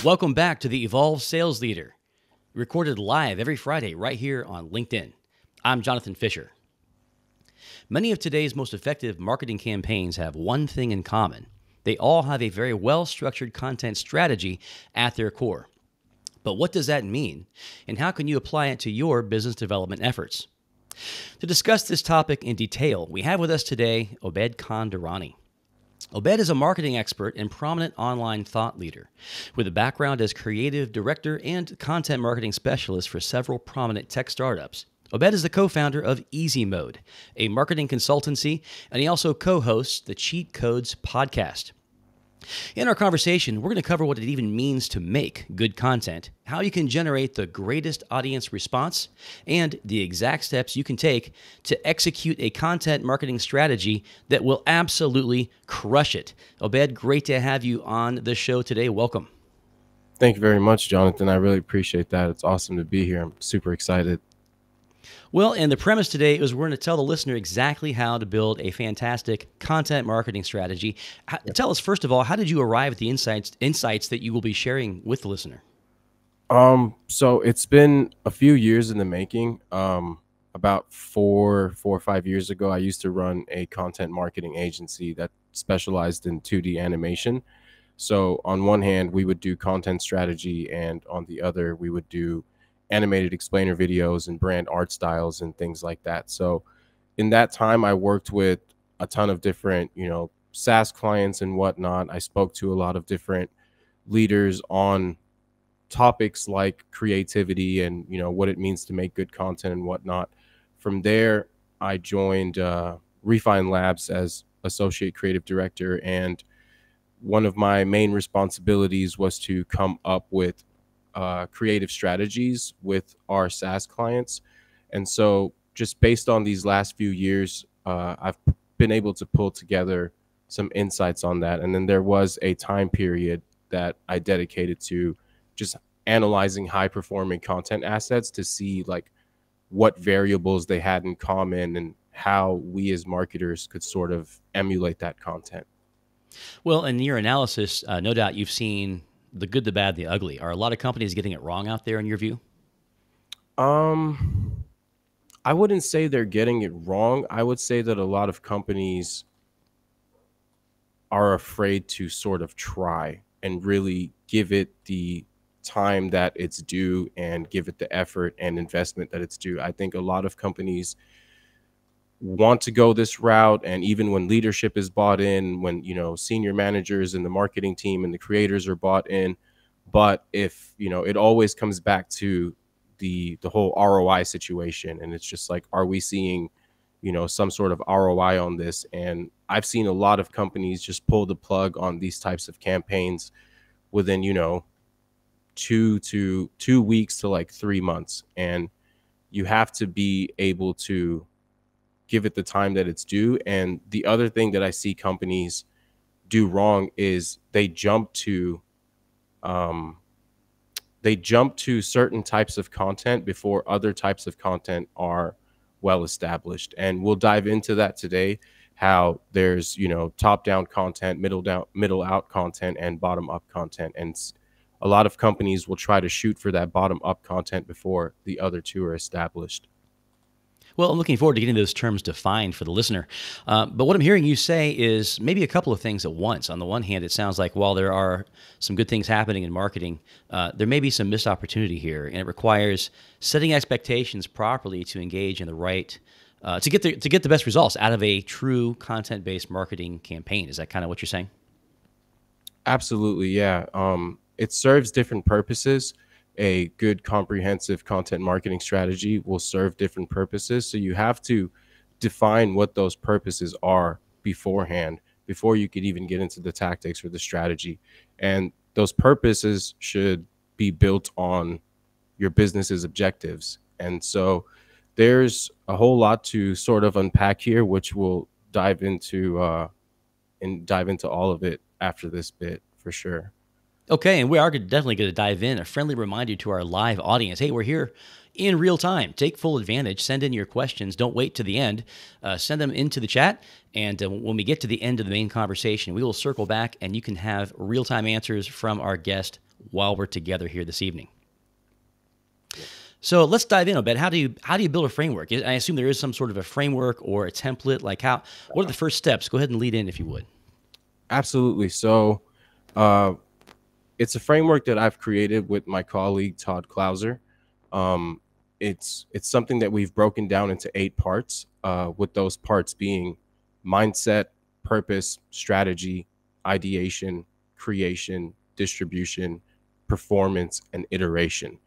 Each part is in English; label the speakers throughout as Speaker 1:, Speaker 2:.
Speaker 1: Welcome back to the Evolve Sales Leader, recorded live every Friday right here on LinkedIn. I'm Jonathan Fisher. Many of today's most effective marketing campaigns have one thing in common. They all have a very well-structured content strategy at their core. But what does that mean? And how can you apply it to your business development efforts? To discuss this topic in detail, we have with us today Obaid Durrani. Obaid is a marketing expert and prominent online thought leader with a background as creative director and content marketing specialist for several prominent tech startups. Obaid is the co-founder of Easy Mode, a marketing consultancy, and he also co-hosts the Cheat Codes podcast. In our conversation, we're going to cover what it even means to make good content, how you can generate the greatest audience response, and the exact steps you can take to execute a content marketing strategy that will absolutely crush it. Obaid, great to have you on the show today. Welcome.
Speaker 2: Thank you very much, Jonathan. I really appreciate that. It's awesome to be here. I'm super excited.
Speaker 1: Well, and the premise today is we're going to tell the listener exactly how to build a fantastic content marketing strategy. Tell us, first of all, how did you arrive at the insights that you will be sharing with the listener?
Speaker 2: So it's been a few years in the making. About four or 5 years ago, I used to run a content marketing agency that specialized in 2D animation. So on one hand, we would do content strategy, and on the other, we would do animated explainer videos and brand art styles and things like that. So in that time, I worked with a ton of different, SaaS clients and whatnot. I spoke to a lot of different leaders on topics like creativity and, what it means to make good content and whatnot. From there, I joined Refine Labs as associate creative director. And one of my main responsibilities was to come up with creative strategies with our SaaS clients. And so just based on these last few years, I've been able to pull together some insights on that. And then there was a time period that I dedicated to just analyzing high performing content assets to see like what variables they had in common and how we as marketers could sort of emulate that content.
Speaker 1: Well, in your analysis, no doubt you've seen the good, the bad, the ugly. Are a lot of companies getting it wrong out there in your view?
Speaker 2: I wouldn't say they're getting it wrong. I would say that a lot of companies are afraid to sort of try and really give it the time that it's due and give it the effort and investment that it's due. I think a lot of companies want to go this route, and even when leadership is bought in, when senior managers and the marketing team and the creators are bought in, but if it always comes back to the whole ROI situation, and it's just like, are we seeing some sort of ROI on this? And I've seen a lot of companies just pull the plug on these types of campaigns within 2 weeks to like 3 months, and you have to be able to give it the time that it's due. And the other thing that I see companies do wrong is they jump to certain types of content before other types of content are well established. And we'll dive into that today, how there's top down content, middle out content, and bottom up content. And a lot of companies will try to shoot for that bottom up content before the other two are established.
Speaker 1: Well, I'm looking forward to getting those terms defined for the listener. But what I'm hearing you say is maybe a couple of things at once. On the one hand, it sounds like while there are some good things happening in marketing, there may be some missed opportunity here, and it requires setting expectations properly to engage in the right, to get the best results out of a true content-based marketing campaign. Is that kind of what you're saying?
Speaker 2: Absolutely, yeah. It serves different purposes. A good comprehensive content marketing strategy will serve different purposes. So you have to define what those purposes are beforehand, before you could even get into the tactics or the strategy. And those purposes should be built on your business's objectives. And so there's a whole lot to sort of unpack here, which we'll dive into all of it after this bit for sure.
Speaker 1: Okay, and we are definitely going to dive in. A friendly reminder to our live audience, hey, we're here in real time. Take full advantage. Send in your questions. Don't wait to the end. Send them into the chat, and when we get to the end of the main conversation, we will circle back, and you can have real-time answers from our guest while we're together here this evening. So let's dive in a bit. How do you build a framework? I assume there is some sort of a framework or a template. Like what are the first steps? Go ahead and lead in if you would.
Speaker 2: Absolutely. So it's a framework that I've created with my colleague Todd Clauser. It's something that we've broken down into 8 parts, with those parts being mindset, purpose, strategy, ideation, creation, distribution, performance, and iteration.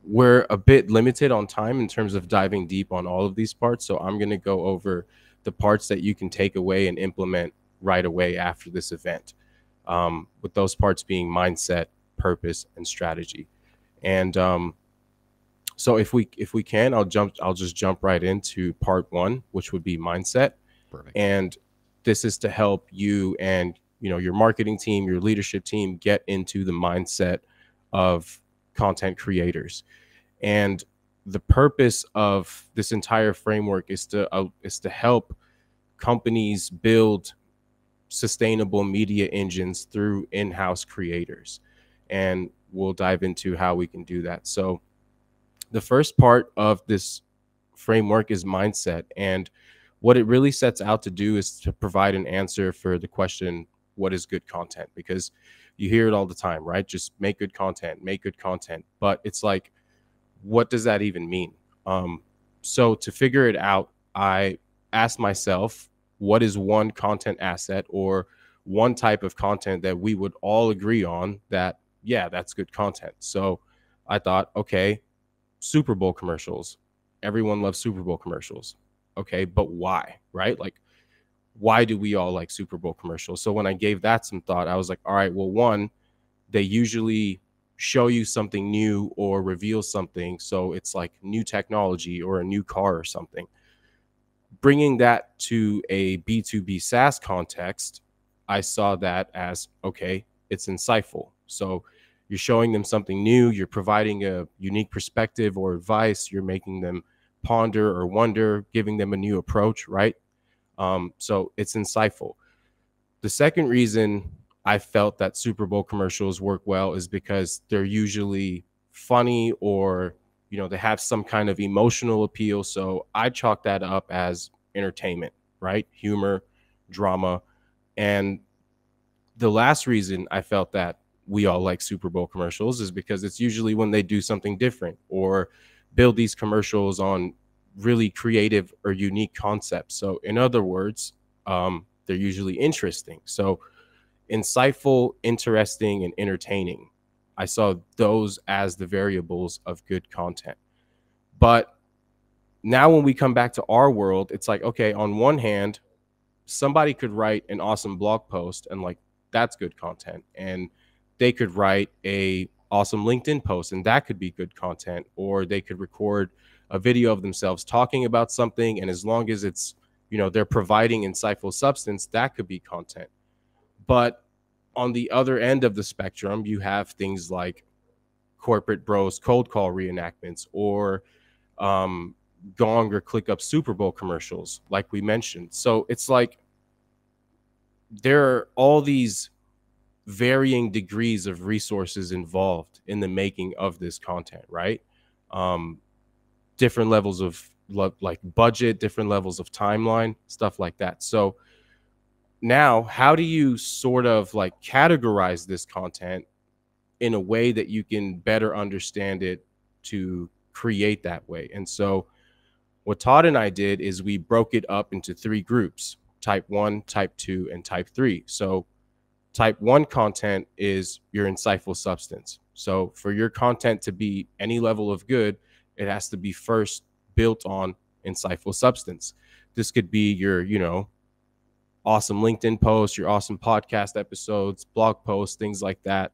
Speaker 2: We're a bit limited on time in terms of diving deep on all of these parts, so I'm going to go over the parts that you can take away and implement right away after this event, with those parts being mindset, purpose, and strategy. And so if we can, I'll just jump right into part 1, which would be mindset.
Speaker 1: Perfect.
Speaker 2: And this is to help you and your marketing team, your leadership team get into the mindset of content creators. And the purpose of this entire framework is to help companies build sustainable media engines through in-house creators. And we'll dive into how we can do that. So the first part of this framework is mindset. And what it really sets out to do is to provide an answer for the question, what is good content? Because you hear it all the time, right? Just make good content, make good content. But it's like, what does that even mean? So to figure it out, I asked myself, what is one content asset or one type of content that we would all agree on that, yeah, that's good content? So I thought, okay, Super Bowl commercials. Everyone loves Super Bowl commercials. Okay, but why, right? Like, why do we all like Super Bowl commercials? So when I gave that some thought, I was like, all right, well, one, they usually show you something new or reveal something. So it's like new technology or a new car or something. Bringing that to a B2B SaaS context, I saw that as, okay, it's insightful. So you're showing them something new, you're providing a unique perspective or advice, you're making them ponder or wonder, giving them a new approach, right? So it's insightful. The second reason I felt that Super Bowl commercials work well is because they're usually funny or, they have some kind of emotional appeal. So I chalk that up as entertainment, right? Humor, drama. And the last reason I felt that we all like Super Bowl commercials is because it's usually when they do something different or build these commercials on really creative or unique concepts. So in other words, they're usually interesting. So insightful, interesting, and entertaining. I saw those as the variables of good content. But now when we come back to our world, it's like, okay, on one hand, somebody could write an awesome blog post and like, that's good content. And they could write a awesome LinkedIn post and that could be good content. Or they could record a video of themselves talking about something. And as long as it's, they're providing insightful substance, that could be content. But on the other end of the spectrum, you have things like corporate bros cold call reenactments or Gong or ClickUp Super Bowl commercials, like we mentioned. So it's like there are all these varying degrees of resources involved in the making of this content, right? Different levels of like budget, different levels of timeline, stuff like that. So now, how do you sort of like categorize this content in a way that you can better understand it to create that way? And so what Todd and I did is we broke it up into 3 groups: type 1, type 2, and type 3. So type 1 content is your insightful substance. So for your content to be any level of good, it has to be first built on insightful substance. This could be your, awesome LinkedIn posts, your awesome podcast episodes, blog posts, things like that.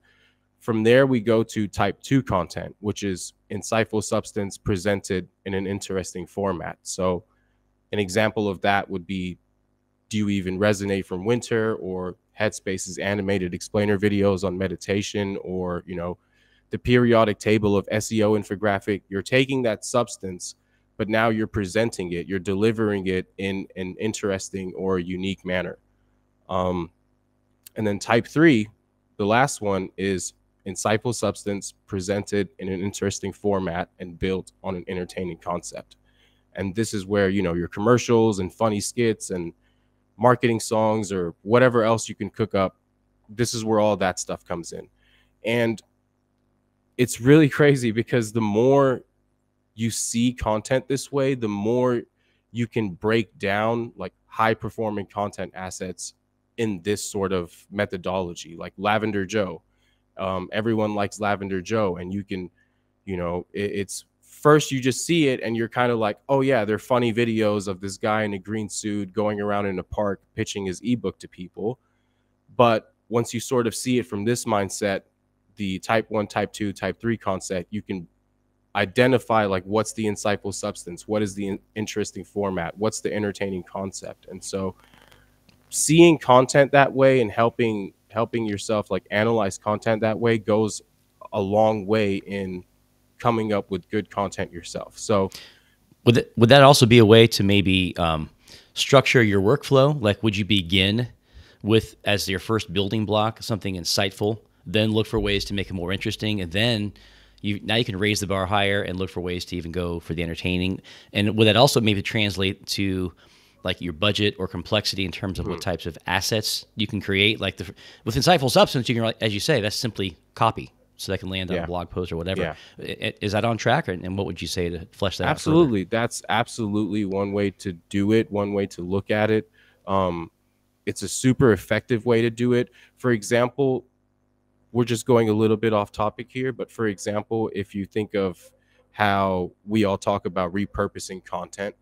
Speaker 2: From there, we go to type 2 content, which is insightful substance presented in an interesting format. So an example of that would be, Do You Even Resonate from Winter, or Headspace's animated explainer videos on meditation, or, the periodic table of SEO infographic. You're taking that substance, but now you're presenting it, you're delivering it in an interesting or unique manner. And then type 3 the last one is insightful substance presented in an interesting format and built on an entertaining concept. And this is where, you know, your commercials and funny skits and marketing songs or whatever else you can cook up, this is where all that stuff comes in. And it's really crazy because the more you see content this way, the more you can break down like high performing content assets in this sort of methodology, like Lavender Joe. Everyone likes Lavender Joe, and you can, you know, it's first you just see it and you're kind of like, oh yeah, they're funny videos of this guy in a green suit going around in a park pitching his ebook to people. But once you sort of see it from this mindset, the type 1, type 2, type 3 concept, you can identify like what's the insightful substance, what is the interesting format, what's the entertaining concept. And so seeing content that way and helping yourself like analyze content that way goes a long way in coming up with good content yourself. So
Speaker 1: would that also be a way to maybe structure your workflow? Like, would you begin with, as your first building block, something insightful, then look for ways to make it more interesting, and then now you can raise the bar higher and look for ways to even go for the entertaining? And would that also maybe translate to like your budget or complexity in terms of what types of assets you can create? Like with insightful substance, you can, as you say, that's simply copy, so that can land on a blog post or whatever. Yeah. Is that on track? And what would you say to flesh that
Speaker 2: absolutely
Speaker 1: out?
Speaker 2: That's absolutely one way to do it, one way to look at it. It's a super effective way to do it. For example, we're just going a little bit off topic here, but for example, if you think of how we all talk about repurposing content,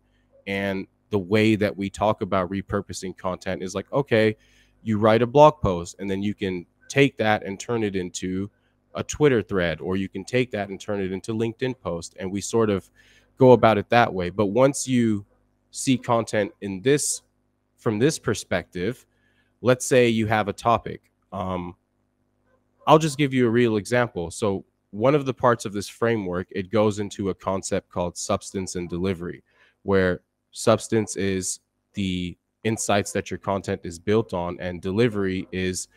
Speaker 2: and the way that we talk about repurposing content is like, okay, you write a blog post and then you can take that and turn it into a Twitter thread, or you can take that and turn it into LinkedIn post. And we sort of go about it that way. But once you see content in this, from this perspective, let's say you have a topic. I'll just give you a real example. So one of the parts of this framework, it goes into a concept called substance and delivery, where substance is the insights that your content is built on, and delivery is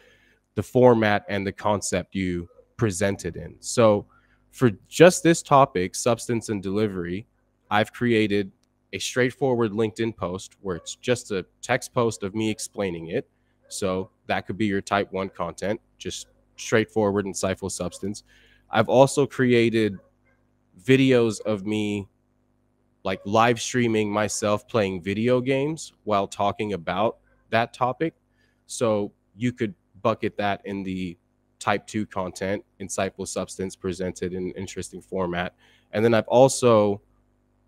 Speaker 2: the format and the concept you presented in. So for just this topic, substance and delivery, I've created a straightforward LinkedIn post where it's just a text post of me explaining it. So that could be your type 1 content, just straightforward, insightful substance. I've also created videos of me like live streaming myself playing video games while talking about that topic. So you could bucket that in the type 2 content, insightful substance presented in an interesting format. And then I've also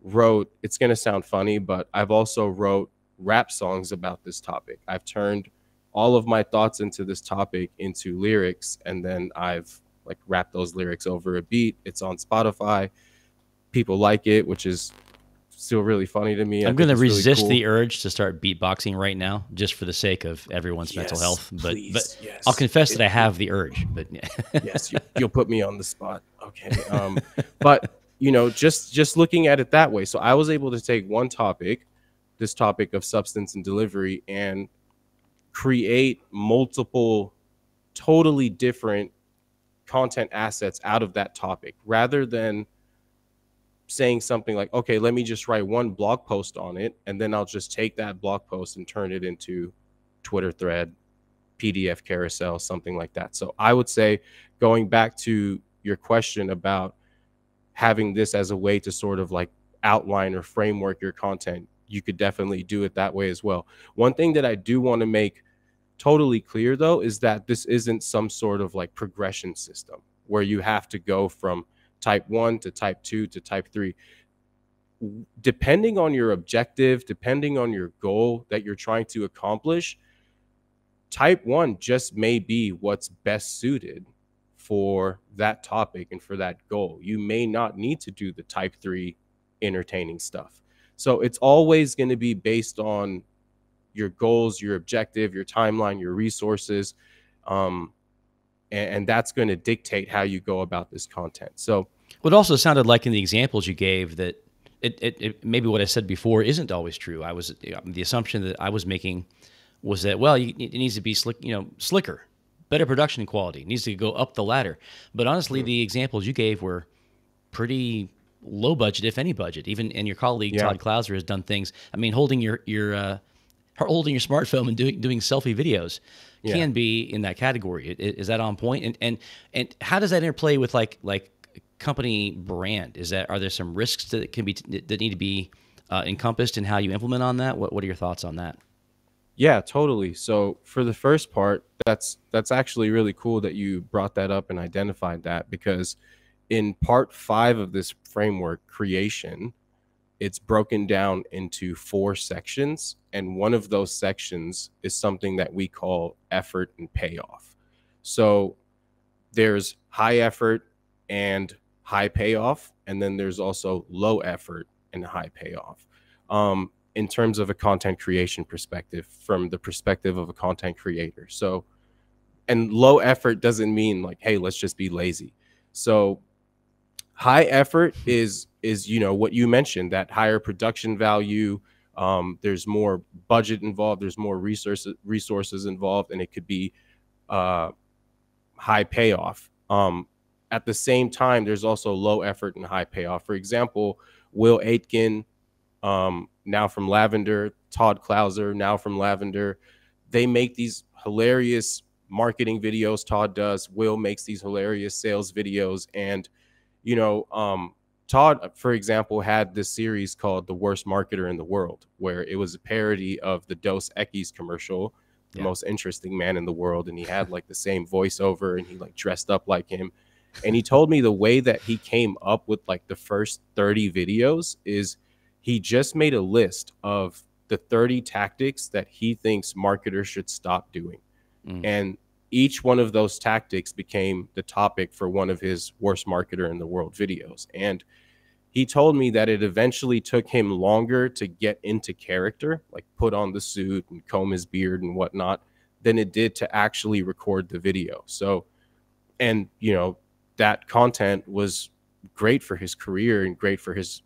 Speaker 2: wrote, it's going to sound funny, but I've also wrote rap songs about this topic. I've turned all of my thoughts into this topic into lyrics, and then I've like rapped those lyrics over a beat. It's on Spotify. People like it, which is still really funny to me.
Speaker 1: I'm going to resist the urge to start beatboxing right now, just for the sake of everyone's mental health. But yes. I'll confess that I have the urge. But
Speaker 2: yes, you'll put me on the spot. Okay. But you know, just looking at it that way. So I was able to take one topic, this topic of substance and delivery, and create multiple totally different content assets out of that topic, rather than saying something like, okay, let me just write one blog post on it, and then I'll just take that blog post and turn it into Twitter thread, PDF carousel, something like that. So I would say, going back to your question about having this as a way to sort of like outline or framework your content, you could definitely do it that way as well. One thing that I do want to make totally clear, though, is that this isn't some sort of like progression system where you have to go from type 1 to type 2 to type 3. Depending on your objective, depending on your goal that you're trying to accomplish, type 1 just may be what's best suited for that topic and for that goal. You may not need to do the type 3 entertaining stuff. So it's always going to be based on your goals, your objective, your timeline, your resources. And that's going to dictate how you go about this content. So
Speaker 1: what also sounded like in the examples you gave that it maybe what I said before isn't always true. I was the assumption that I was making was that, well, it needs to be slicker. better production quality. It needs to go up the ladder. But honestly, the examples you gave were pretty low budget, if any budget. Even and your colleague
Speaker 2: Yeah.
Speaker 1: Todd Clouser has done things. I mean, holding your smartphone and doing selfie videos
Speaker 2: Yeah.
Speaker 1: can be in that category. Is that on point? And how does that interplay with like company brand? Are there some risks that need to be encompassed in how you implement on that? What are your thoughts on that?
Speaker 2: Yeah, totally. So for the first part, that's actually really cool that you brought that up and identified that, because in part 5 of this framework, creation, it's broken down into 4 sections, and one of those sections is something that we call effort and payoff. So there's high effort and high payoff, and then there's also low effort and high payoff. In terms of a content creation perspective, from the perspective of a content creator. So, and low effort doesn't mean like, hey, let's just be lazy. So high effort is what you mentioned, that higher production value. There's more budget involved, there's more resources involved, and it could be high payoff. At the same time, there's also low effort and high payoff. For example, Will Aitken, now from Lavender, Todd Clouser, now from Lavender, they make these hilarious marketing videos. Todd does. Will makes these hilarious sales videos. And, Todd, for example, had this series called The Worst Marketer in the World, where it was a parody of the Dos Equis commercial, the most interesting man in the world. And he had like the same voiceover, and he like dressed up like him. And he told me the way that he came up with like the first 30 videos is he just made a list of the 30 tactics that he thinks marketers should stop doing. And each one of those tactics became the topic for one of his Worst Marketer in the World videos. And he told me that it eventually took him longer to get into character, like put on the suit and comb his beard and whatnot, than it did to actually record the video. So, and, that content was great for his career and great for his,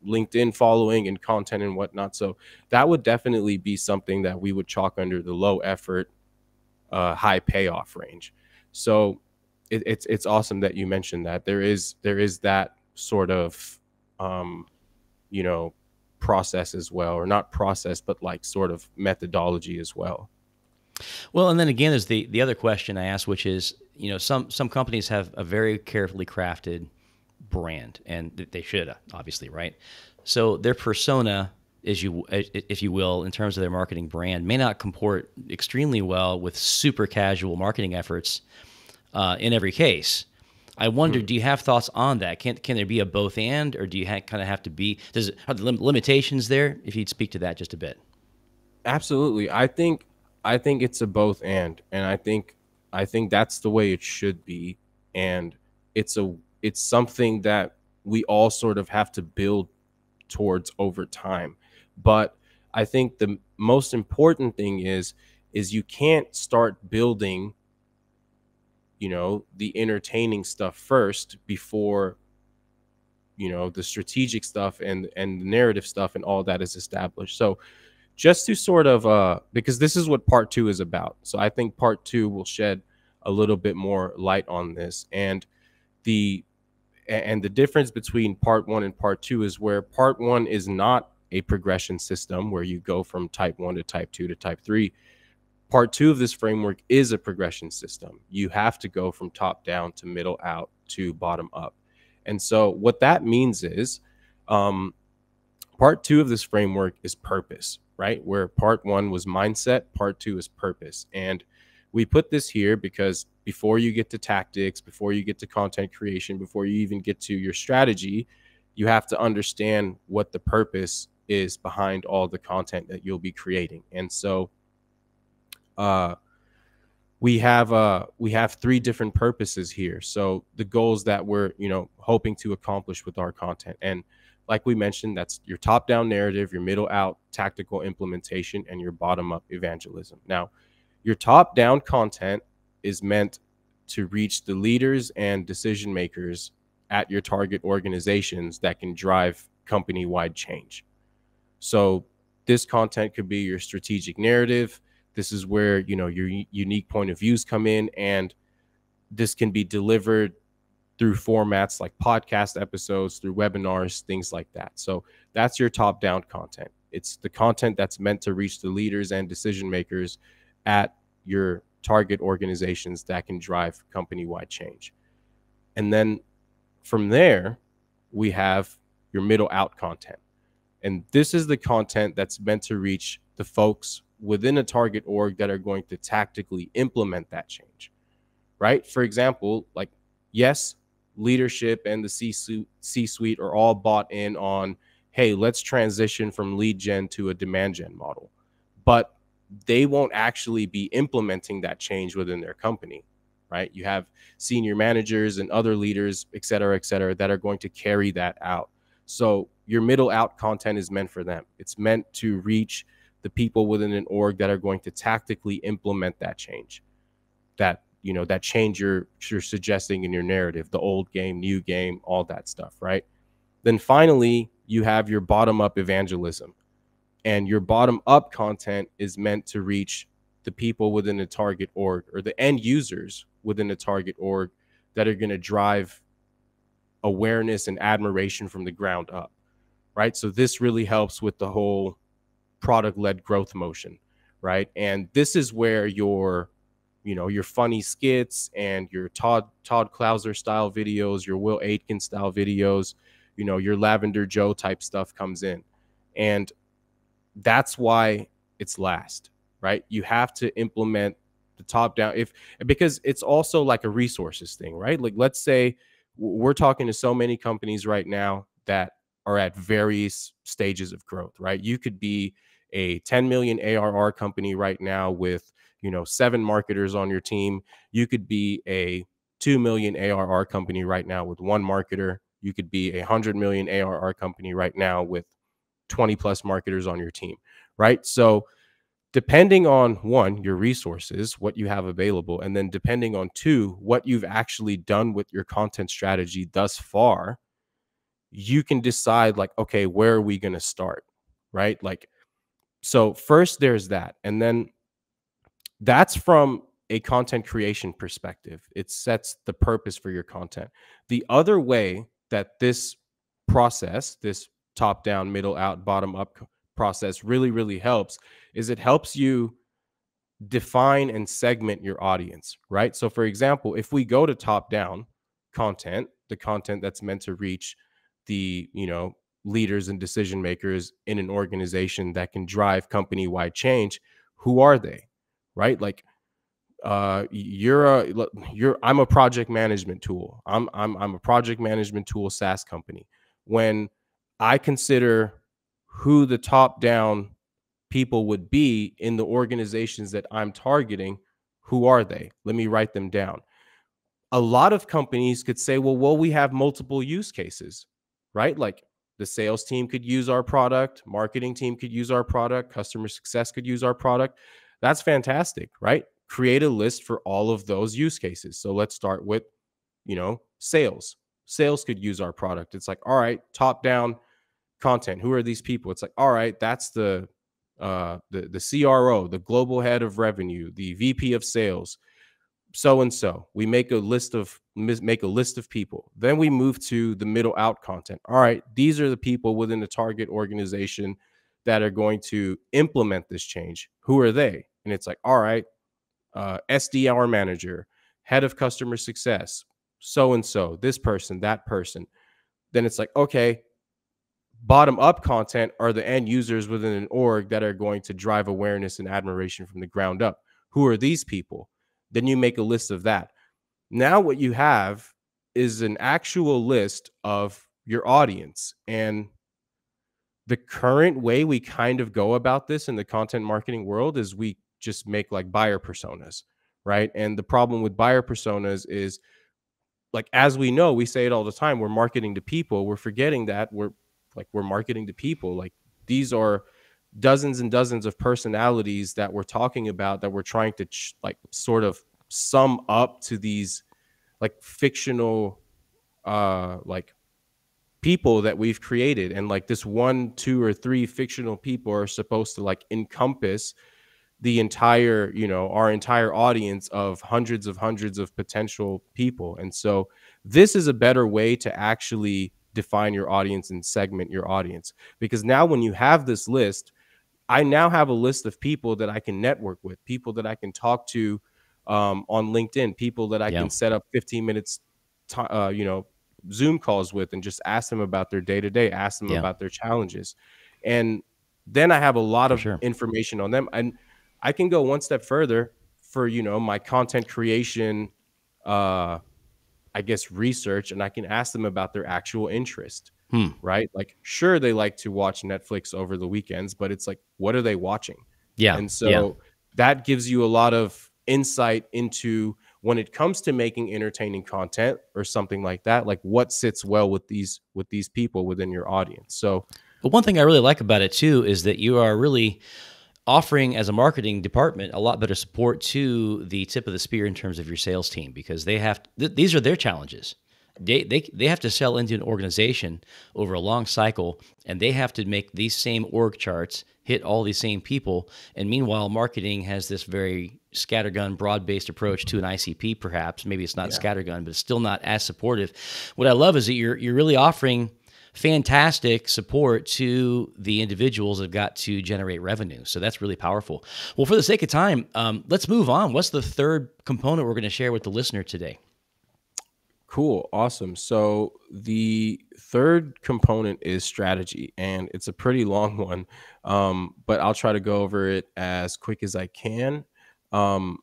Speaker 2: LinkedIn following and content and whatnot. So that would definitely be something that we would chalk under the low effort, high payoff range. So it's awesome that you mentioned that. There is that sort of, process as well, or not process, but like sort of methodology as well.
Speaker 1: Well, and then again, there's the other question I asked, which is, some companies have a very carefully crafted brand, and they should, obviously, right? So their persona, if you will, in terms of their marketing brand, may not comport extremely well with super casual marketing efforts in every case. I wonder, do you have thoughts on that? Can there be a both and, or do you kind of have to be? Are the limitations there? If you'd speak to that just a bit.
Speaker 2: Absolutely, I think it's a both and I think that's the way it should be, and it's something that we all sort of have to build towards over time. But I think the most important thing is you can't start building, the entertaining stuff first before, the strategic stuff and the narrative stuff and all that is established. So just to sort of, because this is what part 2 is about. So I think part 2 will shed a little bit more light on this. And the difference between part 1 and part 2 is where part 1 is not a progression system where you go from type 1 to type 2 to type 3. Part 2 of this framework is a progression system. You have to go from top down to middle out to bottom up. And so what that means is, part 2 of this framework is purpose, right? Where part 1 was mindset, part 2 is purpose. And we put this here because before you get to tactics, before you get to content creation, before you even get to your strategy, you have to understand what the purpose is behind all the content that you'll be creating. And so we have 3 different purposes here. So the goals that we're, hoping to accomplish with our content. And like we mentioned, that's your top-down narrative, your middle-out tactical implementation, and your bottom-up evangelism. Now, your top-down content is meant to reach the leaders and decision makers at your target organizations that can drive company-wide change. So this content could be your strategic narrative. This is where, you know, your unique point of views come in, and this can be delivered through formats like podcast episodes, through webinars, things like that. So that's your top down content. It's the content that's meant to reach the leaders and decision makers at your target organizations that can drive company wide change. And then from there, we have your middle out content. And this is the content that's meant to reach the folks within a target org that are going to tactically implement that change, right? For example, like, yes, leadership and the C-suite are all bought in on, hey, let's transition from lead gen to a demand gen model. But they won't actually be implementing that change within their company, right? You have senior managers and other leaders, et cetera, that are going to carry that out. So your middle out content is meant for them. It's meant to reach the people within an org that are going to tactically implement that change, that, you know, that change you're suggesting in your narrative, the old game, new game, all that stuff, right? Then finally, you have your bottom up evangelism. And your bottom up content is meant to reach the people within a target org, or the end users within a target org, that are going to drive awareness and admiration from the ground up, right? So this really helps with the whole product led growth motion, right? And this is where your, you know, your funny skits and your Todd Clouser style videos, your Will Aitken style videos, you know, your Lavender Joe type stuff comes in. And that's why it's last, right? You have to implement the top down, if, because it's also like a resources thing, right? Like, let's say we're talking to so many companies right now that are at various stages of growth, right? You could be a 10 million ARR company right now with, you know, 7 marketers on your team. You could be a 2 million ARR company right now with 1 marketer. You could be a 100 million ARR company right now with 20 plus marketers on your team, right? So depending on, one, your resources, what you have available, and then depending on, two, what you've actually done with your content strategy thus far, you can decide, like, okay, where are we going to start, right? Like, so first there's that. And then that's from a content creation perspective. It sets the purpose for your content. The other way that this process, this top down, middle out, bottom up process really helps is it helps you define and segment your audience, right? So for example, if we go to top down content, the content that's meant to reach the, you know, leaders and decision makers in an organization that can drive company wide change, who are they? Right? Like, I'm a project management tool. I'm a project management tool SaaS company. When I consider who the top down people would be in the organizations that I'm targeting, who are they? Let me write them down. A lot of companies could say, well, we have multiple use cases, right? Like, the sales team could use our product, marketing team could use our product, customer success could use our product. That's fantastic, right? Create a list for all of those use cases. So let's start with, you know, sales. Sales could use our product. It's like, all right, top down content. Who are these people? It's like, all right, that's the CRO, the global head of revenue, the VP of sales, so and so. We make a list of people. Then we move to the middle out content. All right, these are the people within the target organization that are going to implement this change. Who are they? And it's like, all right, SDR manager, head of customer success, so and so, this person, that person. Then it's like, okay, bottom up content are the end users within an org that are going to drive awareness and admiration from the ground up. Who are these people? Then you make a list of that. Now what you have is an actual list of your audience. And the current way we kind of go about this in the content marketing world is we just make like buyer personas, right? And the problem with buyer personas is, like, as we know, we say it all the time, we're marketing to people. We're forgetting that we're marketing to people. Like, these are dozens and dozens of personalities that we're talking about, that we're trying to like sort of sum up to these like fictional like people that we've created. And like this 1, 2, or 3 fictional people are supposed to like encompass the entire, our entire audience of hundreds of potential people. And so this is a better way to actually define your audience and segment your audience, because now when you have this list, I now have a list of people that I can network with, people that I can talk to on LinkedIn, people that I
Speaker 1: Yeah,
Speaker 2: can set up 15 minutes, Zoom calls with, and just ask them about their day to day, ask them
Speaker 1: yeah,
Speaker 2: about their challenges. And then I have a lot
Speaker 1: for
Speaker 2: of
Speaker 1: sure.
Speaker 2: information on them. And I can go one step further for, my content creation, uh, I guess, research, and I can ask them about their actual interest,
Speaker 1: Hmm.
Speaker 2: right? Like, sure, they like to watch Netflix over the weekends, but it's like, what are they watching?
Speaker 1: Yeah,
Speaker 2: And
Speaker 1: yeah.
Speaker 2: so that gives you a lot of insight into, when it comes to making entertaining content or something like that, like what sits well with these people within your audience. So
Speaker 1: But one thing I really like about it too is that you are really offering, as a marketing department, a lot better support to the tip of the spear in terms of your sales team, because they have these are their challenges. They have to sell into an organization over a long cycle, and they have to make these same org charts hit all these same people. And meanwhile, marketing has this very scattergun, broad-based approach to an ICP. Perhaps maybe it's not
Speaker 2: yeah.
Speaker 1: scattergun, but it's still not as supportive. What I love is that you're really offering fantastic support to the individuals that have got to generate revenue. So that's really powerful. Well, for the sake of time, let's move on. What's the third component we're going to share with the listener today?
Speaker 2: Cool. Awesome. So the third component is strategy, and it's a pretty long one, but I'll try to go over it as quick as I can. Um,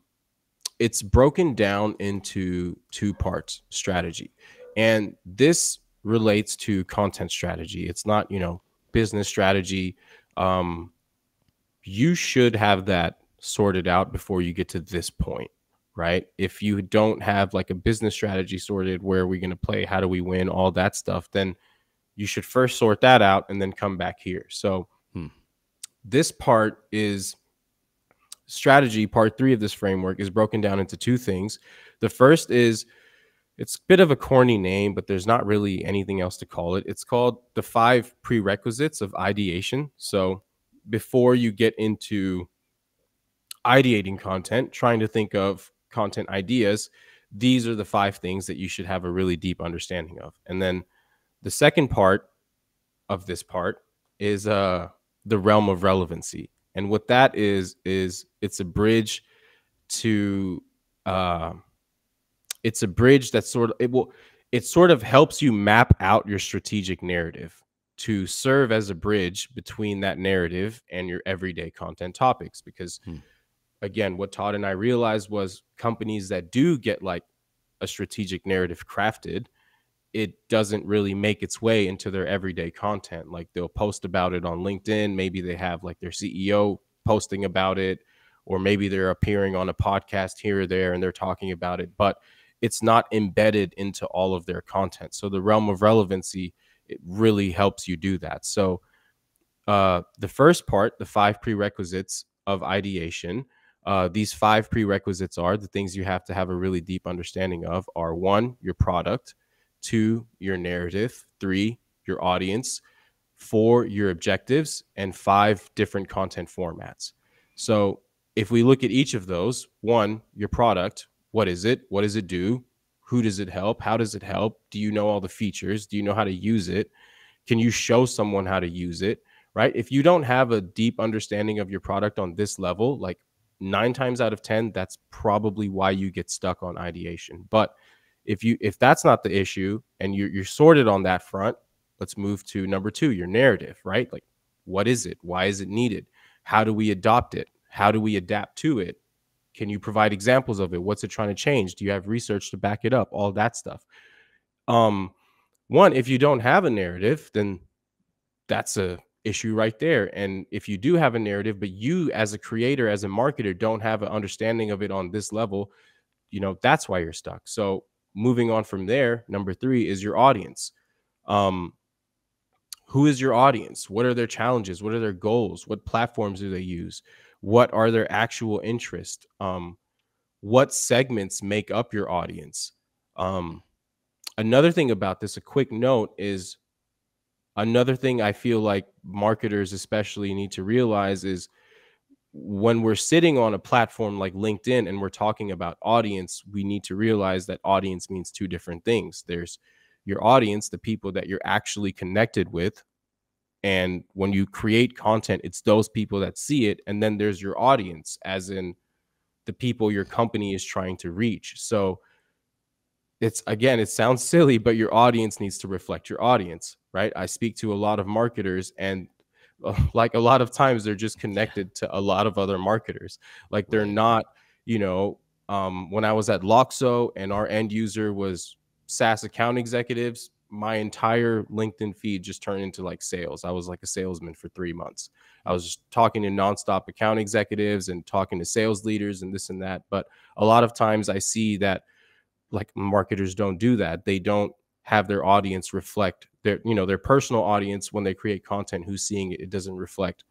Speaker 2: it's broken down into two parts: strategy. And this relates to content strategy. It's not, business strategy. Um, you should have that sorted out before you get to this point, right? If you don't have like a business strategy sorted, where are we going to play, how do we win, all that stuff, then you should first sort that out and then come back here. So
Speaker 1: Hmm.
Speaker 2: this part is strategy. Part three of this framework is broken down into two things. The first is, it's a bit of a corny name, but there's not really anything else to call it. It's called the 5 prerequisites of ideation. So before you get into ideating content, trying to think of content ideas, these are the 5 things that you should have a really deep understanding of. And then the second part of this part is the realm of relevancy. And what that is it's a bridge to uh, it's a bridge that it sort of helps you map out your strategic narrative to serve as a bridge between that narrative and your everyday content topics. Because
Speaker 1: Hmm.
Speaker 2: again, what Todd and I realized was, companies that do get like a strategic narrative crafted, it doesn't really make its way into their everyday content. Like, they'll post about it on LinkedIn. Maybe they have like their CEO posting about it, or maybe they're appearing on a podcast here or there and they're talking about it, but it's not embedded into all of their content. So the realm of relevancy, it really helps you do that. So the first part, the 5 prerequisites of ideation, these 5 prerequisites are the things you have to have a really deep understanding of are: 1, your product; 2, your narrative; 3, your audience; 4, your objectives; and 5, different content formats. So if we look at each of those: 1, your product. What is it? What does it do? Who does it help? How does it help? Do you know all the features? Do you know how to use it? Can you show someone how to use it? Right? If you don't have a deep understanding of your product on this level, like 9 times out of 10, that's probably why you get stuck on ideation. But if that's not the issue and you're sorted on that front, let's move to number 2, your narrative, right? Like, what is it? Why is it needed? How do we adopt it? How do we adapt to it? Can you provide examples of it? What's it trying to change? Do you have research to back it up? All that stuff. Um, One, if you don't have a narrative, then that's a issue right there. And if you do have a narrative, but you as a creator, as a marketer, don't have an understanding of it on this level, that's why you're stuck. So moving on from there, number 3 is your audience. Um, who is your audience? What are their challenges? What are their goals? What platforms do they use? What are their actual interests? What segments make up your audience? Um, Another thing about this, a quick note, is another thing I feel like marketers especially need to realize is, when we're sitting on a platform like LinkedIn and we're talking about audience, we need to realize that audience means two different things. There's your audience, the people that you're actually connected with. And when you create content, it's those people that see it. And then there's your audience, as in the people your company is trying to reach. So it's, again, it sounds silly, but your audience needs to reflect your audience, right? I speak to a lot of marketers, and like a lot of times they're just connected to a lot of other marketers. Like they're
Speaker 1: Right.
Speaker 2: not, you know, when I was at Loxo and our end user was SaaS account executives, my entire LinkedIn feed just turned into like sales. I was like a salesman for 3 months. I was just talking to nonstop account executives and talking to sales leaders and this and that. But a lot of times I see that like marketers don't do that. They don't have their audience reflect their, you know, their personal audience when they create content. Who's seeing it? It doesn't reflect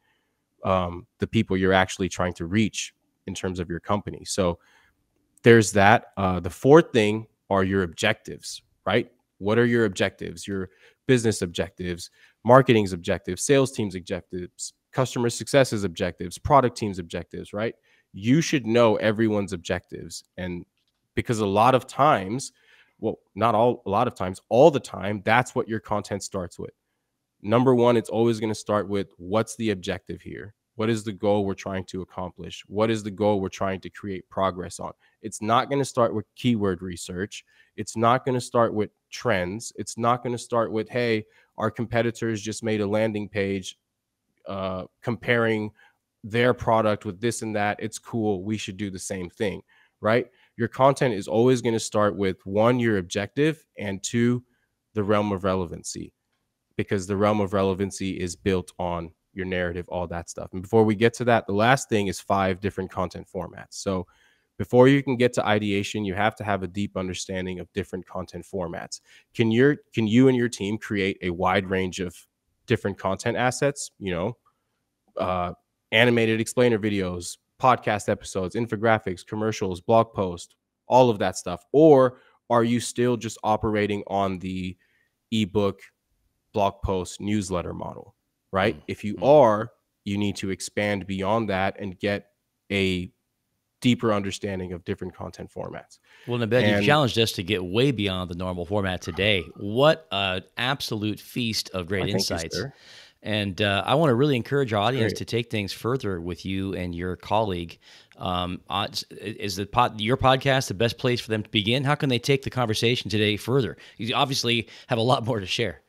Speaker 2: the people you're actually trying to reach in terms of your company. So there's that. The fourth thing are your objectives, right? What are your objectives? Your business objectives, marketing's objectives, sales team's objectives, customer success's objectives, product team's objectives, right? You should know everyone's objectives. And because a lot of times, well, not all, a lot of times, all the time, that's what your content starts with. Number one, it's always going to start with what's the objective here? What is the goal we're trying to accomplish? What is the goal we're trying to create progress on? It's not going to start with keyword research. It's not going to start with trends. It's not going to start with, hey, our competitors just made a landing page comparing their product with this and that. It's cool. We should do the same thing, right? Your content is always going to start with one, your objective, and two, the realm of relevancy, because the realm of relevancy is built on your narrative, all that stuff. And before we get to that, the last thing is 5 different content formats. So before you can get to ideation, you have to have a deep understanding of different content formats. Can you and your team create a wide range of different content assets? You know, animated explainer videos, podcast episodes, infographics, commercials, blog posts, all of that stuff? Or are you still just operating on the ebook, blog post, newsletter model, right? If you are, you need to expand beyond that and get a deeper understanding of different content formats.
Speaker 1: Well, Obaid, you've
Speaker 2: And
Speaker 1: challenged us to get way beyond the normal format today. What an absolute feast of great
Speaker 2: thank you,
Speaker 1: insights.
Speaker 2: sir.
Speaker 1: And I want to really encourage our audience
Speaker 2: Great.
Speaker 1: to take things further with you and your colleague. Is your podcast the best place for them to begin? How can they take the conversation today further? You obviously have a lot more to share.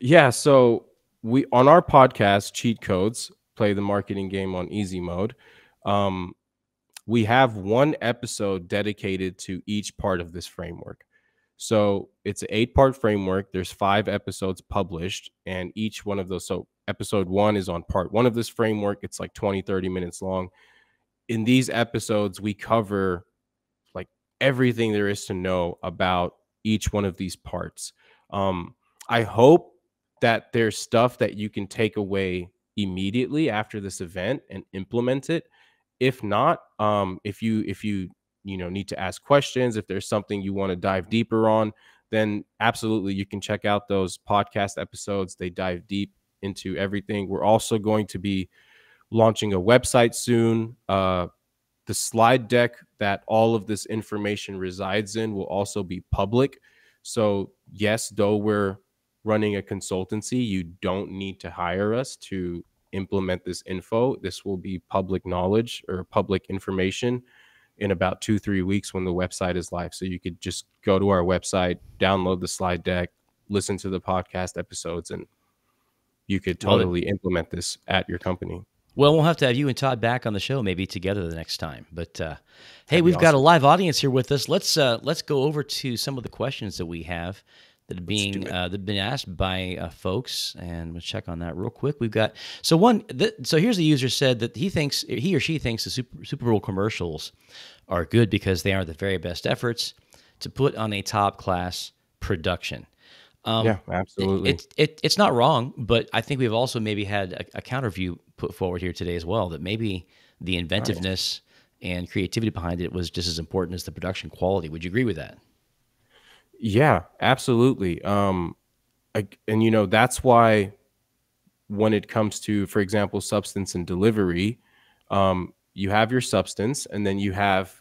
Speaker 2: Yeah, so we, on our podcast, Cheat Codes, Play the Marketing Game on Easy Mode, we have one episode dedicated to each part of this framework. So it's an 8-part framework. There's 5 episodes published, and each one of those, so episode 1 is on part 1 of this framework. It's like 20-30 minutes long. In these episodes, we cover like everything there is to know about each one of these parts. I hope that there's stuff that you can take away immediately after this event and implement it. If not, if you need to ask questions, if there's something you want to dive deeper on, then absolutely you can check out those podcast episodes. They dive deep into everything. We're also going to be launching a website soon. The slide deck that all of this information resides in will also be public. So yes, though we're running a consultancy, you don't need to hire us to implement this info. This will be public knowledge or public information in about 2-3 weeks when the website is live. So you could just go to our website, download the slide deck, listen to the podcast episodes, and you could totally implement this at your company.
Speaker 1: Well, we'll have to have you and Todd back on the show, maybe together the next time. But hey,
Speaker 2: That'd be
Speaker 1: we've got a
Speaker 2: awesome.
Speaker 1: live audience here with us. Let's go over to some of the questions that we have that are being that have been asked by folks, and we'll check on that real quick. We've got so here's the user said that he or she thinks the Super Bowl commercials are good because they are the very best efforts to put on a top class production.
Speaker 2: Yeah, absolutely.
Speaker 1: It's not wrong, but I think we've also maybe had a counter view put forward here today as well, that maybe the inventiveness and creativity behind it was just as important as the production quality. Would you agree with that?
Speaker 2: Yeah, absolutely. And that's why when it comes to, for example, substance and delivery, You have your substance, and then you have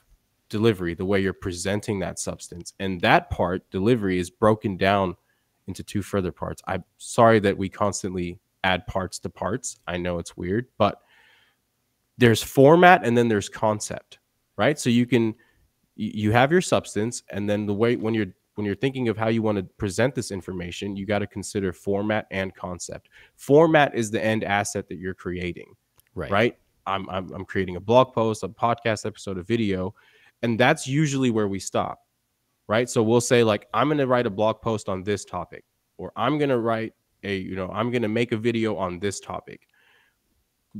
Speaker 2: delivery, the way you're presenting that substance. And that part, delivery, is broken down into two further parts. I'm sorry that we constantly add parts to parts. I know it's weird, but there's format and then there's concept, right? So you have your substance, and then the way when you're thinking of how you want to present this information, you got to consider format and concept. Format is the end asset that you're creating,
Speaker 1: Right.
Speaker 2: right? I'm creating a blog post, a podcast episode, a video, and that's usually where we stop, right? So we'll say like, I'm going to write a blog post on this topic, or I'm going to write I'm going to make a video on this topic.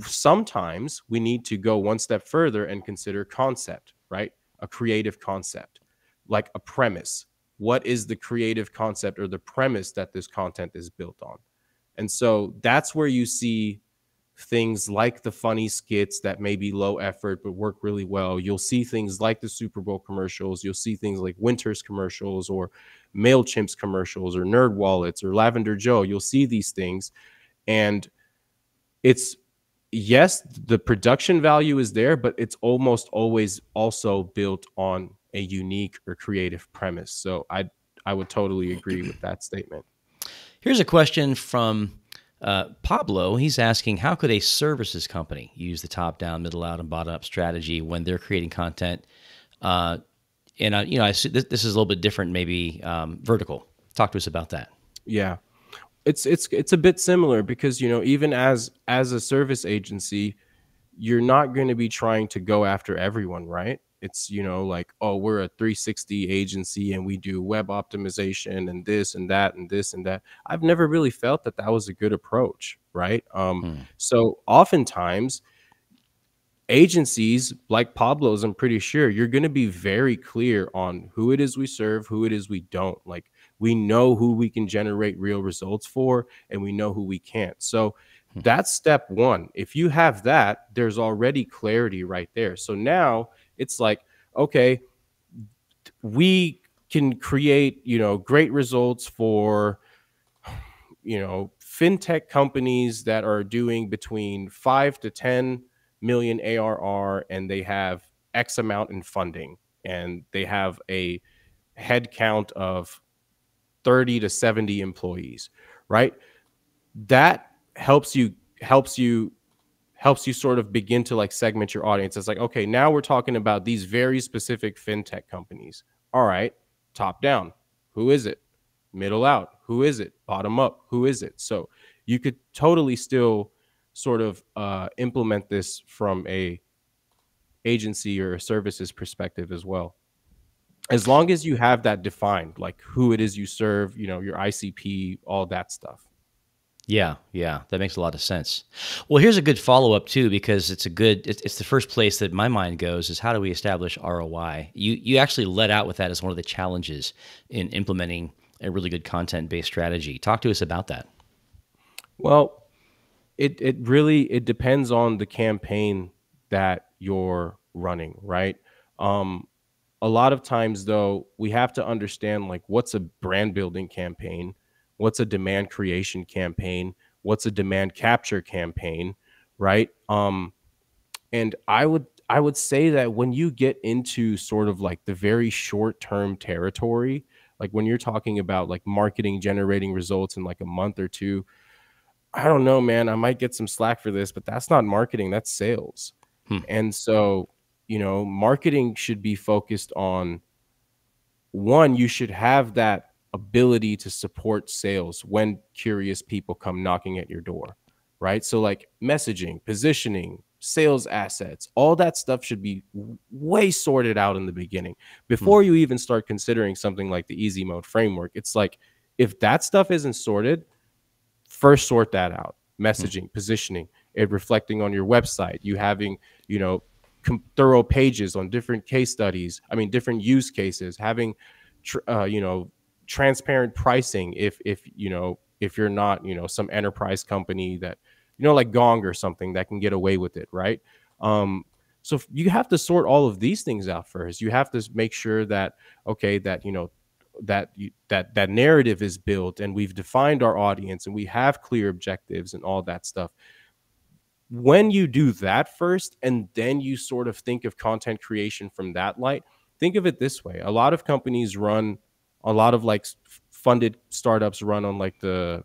Speaker 2: Sometimes we need to go one step further and consider concept, right? A creative concept, like a premise. What is the creative concept or the premise that this content is built on? And so that's where you see things like the funny skits that may be low effort but work really well. You'll see things like the Super Bowl commercials. You'll see things like Winter's commercials or MailChimp's commercials or Nerd Wallets or Lavender Joe. You'll see these things, and it's, yes, the production value is there, but it's almost always also built on a unique or creative premise. So I would totally agree with that statement.
Speaker 1: Here's a question from Pablo. He's asking, how could a services company use the top-down, middle-out, and bottom-up strategy when they're creating content? I see this is a little bit different, maybe vertical. Talk to us about that.
Speaker 2: Yeah, it's a bit similar because even as a service agency, you're not going to be trying to go after everyone, right? It's like, oh, we're a 360 agency and we do web optimization and this and that and this and that. I've never really felt that was a good approach, right? So oftentimes agencies like Pablo's, I'm pretty sure you're going to be very clear on who it is we serve, who it is we don't. Like, we know who we can generate real results for, and we know who we can't. So that's step one. If you have that, there's already clarity right there. So now it's like, okay, we can create, great results for, fintech companies that are doing between 5 to 10 million ARR, and they have X amount in funding, and they have a head count of 30 to 70 employees, right? That helps you sort of begin to like segment your audience. It's like, okay, now we're talking about these very specific fintech companies. All right, top down, who is it? Middle out, who is it? Bottom up, who is it? So you could totally still sort of implement this from a agency or a services perspective as well, as long as you have that defined, like who it is you serve, your ICP, all that stuff.
Speaker 1: Yeah, that makes a lot of sense. Well, here's a good follow-up too, because it's the first place that my mind goes is, how do we establish ROI? You actually let out with that as one of the challenges in implementing a really good content-based strategy. Talk to us about that.
Speaker 2: Well, it really depends on the campaign that you're running, right? A lot of times though, we have to understand like, what's a brand building campaign, what's a demand creation campaign, what's a demand capture campaign, right? And I would say that when you get into sort of like the very short term territory, like when you're talking about like marketing generating results in like a month or two, I don't know, man, I might get some slack for this, but that's not marketing, that's sales. And so, marketing should be focused on, one, you should have that ability to support sales when curious people come knocking at your door, right? So like messaging, positioning, sales assets, all that stuff should be way sorted out in the beginning before you even start considering something like the easy mode framework. It's like, if that stuff isn't sorted, first sort that out. Messaging, positioning, it reflecting on your website, you having, thorough pages on different case studies, different use cases, having transparent pricing, if you're not some enterprise company that like Gong or something that can get away with it, right? So you have to sort all of these things out first. You have to make sure that, okay, that that narrative is built, and we've defined our audience, and we have clear objectives and all that stuff. when you do that first, and then you sort of think of content creation from that light, think of it this way. A lot of companies run, a lot of like funded startups run on like the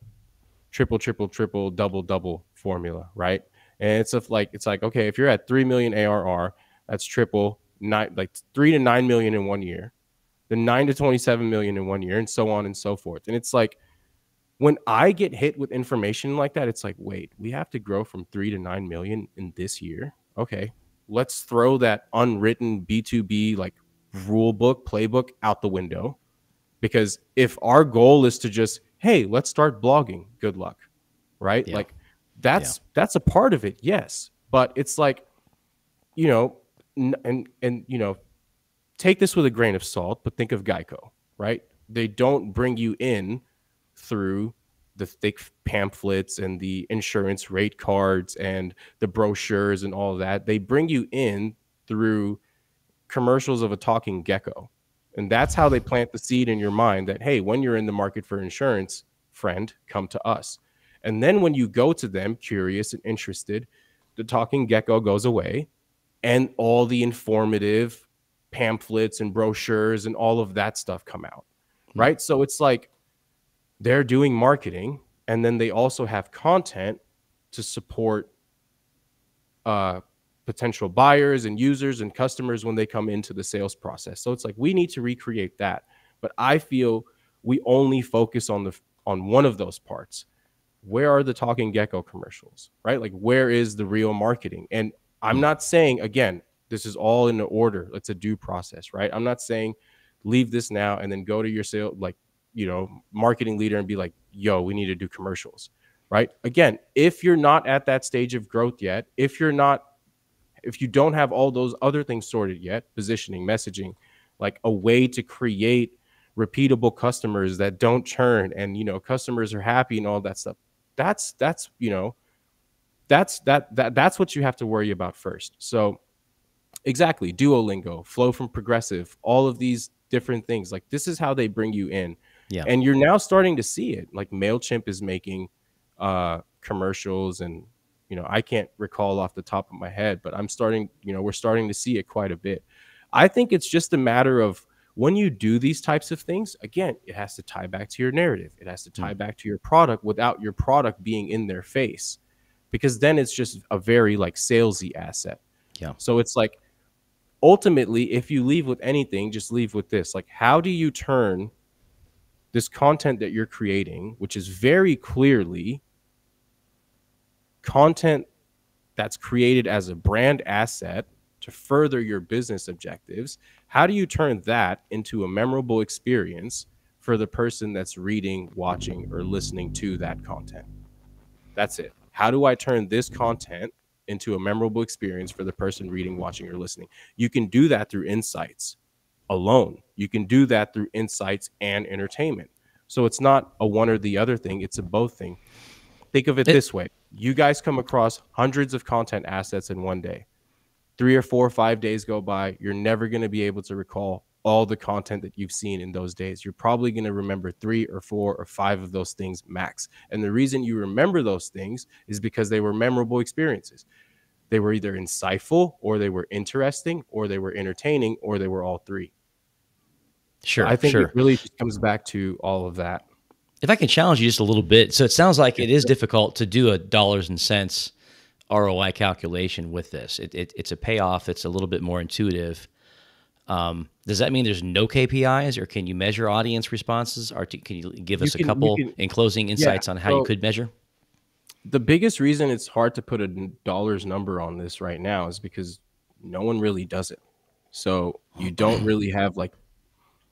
Speaker 2: triple, triple, triple, double, double formula, right? And it's like, okay, if you're at 3 million ARR, that's triple, nine, like 3 to 9 million in 1 year, then 9 to 27 million in 1 year, and so on and so forth. And it's like, when I get hit with information like that, it's like, wait, we have to grow from 3 to 9 million in this year. Okay, let's throw that unwritten B2B like rule book, playbook out the window. Because if our goal is to just, hey, let's start blogging, good luck, right?
Speaker 1: Yeah.
Speaker 2: Like that's a part of it, yes. But it's like, you know, and you know, take this with a grain of salt, but think of Geico, right? They don't bring you in through the thick pamphlets and the insurance rate cards and the brochures and all of that. They bring you in through commercials of a talking gecko. And that's how they plant the seed in your mind that, hey, when you're in the market for insurance, friend, come to us. And then when you go to them curious and interested, the talking gecko goes away and all the informative pamphlets and brochures and all of that stuff come out, right? So it's like they're doing marketing, and then they also have content to support potential buyers and users and customers when they come into the sales process. So it's like we need to recreate that. But I feel we only focus on one of those parts. Where are the talking gecko commercials, right? Like, where is the real marketing? And I'm not saying, again, this is all in the order. It's a due process, right? I'm not saying leave this now and then go to your sale, like, you know, marketing leader and be like, yo, we need to do commercials, right? Again, if you're not at that stage of growth yet, if you don't have all those other things sorted yet, positioning, messaging, like a way to create repeatable customers that don't churn and, you know, customers are happy and all that stuff. That's you know, that's what you have to worry about first. So exactly, Duolingo, Flow from Progressive, all of these different things, like this is how they bring you in.
Speaker 1: Yeah.
Speaker 2: And you're now starting to see it. Like MailChimp is making commercials, and you know, I can't recall off the top of my head, but we're starting to see it quite a bit. I think it's just a matter of when you do these types of things, again, it has to tie back to your narrative. It has to tie back to your product without your product being in their face, because then it's just a very like salesy asset.
Speaker 1: Yeah.
Speaker 2: So it's like, ultimately, if you leave with anything, just leave with this. Like, how do you turn this content that you're creating, which is very clearly content that's created as a brand asset to further your business objectives, how do you turn that into a memorable experience for the person that's reading, watching, or listening to that content? That's it. How do I turn this content into a memorable experience for the person reading, watching, or listening? You can do that through insights alone. You can do that through insights and entertainment. So it's not a one or the other thing. It's a both thing. Think of it this way. You guys come across hundreds of content assets in one day. 3 or 4 or 5 days go by. You're never going to be able to recall all the content that you've seen in those days. You're probably going to remember 3 or 4 or 5 of those things max. And the reason you remember those things is because they were memorable experiences. They were either insightful, or they were interesting, or they were entertaining, or they were all three.
Speaker 1: Sure.
Speaker 2: So I think it really just comes back to all of that.
Speaker 1: If I can challenge you just a little bit. So it sounds like it is difficult to do a dollars and cents ROI calculation with this. It's a payoff. It's a little bit more intuitive. Does that mean there's no KPIs, or can you measure audience responses? Or can you give us a couple in closing insights on how you could measure?
Speaker 2: The biggest reason it's hard to put a dollars number on this right now is because no one really does it. So you don't really have like,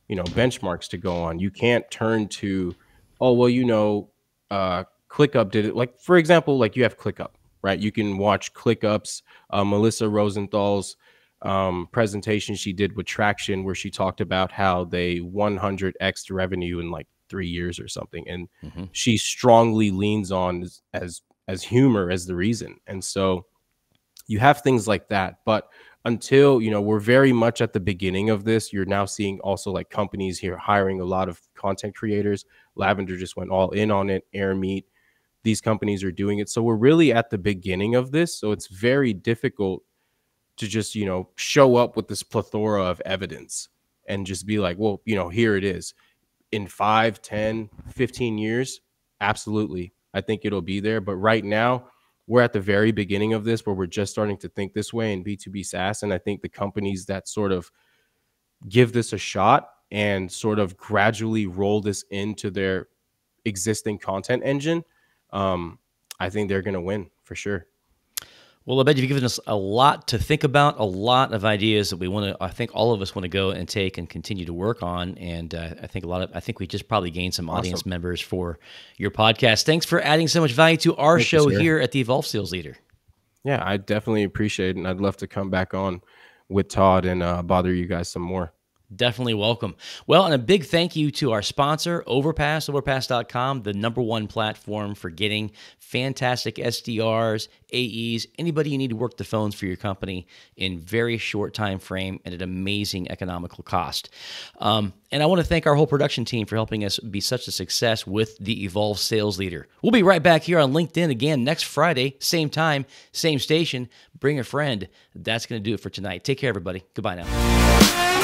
Speaker 2: you know, benchmarks to go on. You can't turn to, oh, well, you know, ClickUp did it. Like, for example, like you have ClickUp, right? You can watch ClickUp's Melissa Rosenthal's presentation she did with Traction, where she talked about how they 100x revenue in like 3 years or something. And she strongly leans on as humor as the reason. And so you have things like that. But until, you know, we're very much at the beginning of this, you're now seeing also like companies here hiring a lot of content creators. Lavender just went all in on it. Airmeet, these companies are doing it. So we're really at the beginning of this. So it's very difficult to just, show up with this plethora of evidence and just be like, well, here it is. In 5, 10, 15 years, absolutely, I think it'll be there. But right now, we're at the very beginning of this, where we're just starting to think this way in B2B SaaS. And I think the companies that sort of give this a shot and sort of gradually roll this into their existing content engine, I think they're going to win for sure.
Speaker 1: Well, I bet you've given us a lot to think about, a lot of ideas that I think all of us want to go and take and continue to work on. And I think we just probably gained some audience members for your podcast. Thanks for adding so much value to our show here at the Evolve Sales Leader.
Speaker 2: Yeah, I definitely appreciate it. And I'd love to come back on with Todd and bother you guys some more.
Speaker 1: Definitely welcome. Well, and a big thank you to our sponsor, Overpass, overpass.com, the #1 platform for getting fantastic SDRs, AEs, anybody you need to work the phones for your company in very short time frame and at amazing economical cost. And I want to thank our whole production team for helping us be such a success with the Evolve Sales Leader. We'll be right back here on LinkedIn again next Friday, same time, same station. Bring a friend. That's going to do it for tonight. Take care, everybody. Goodbye now.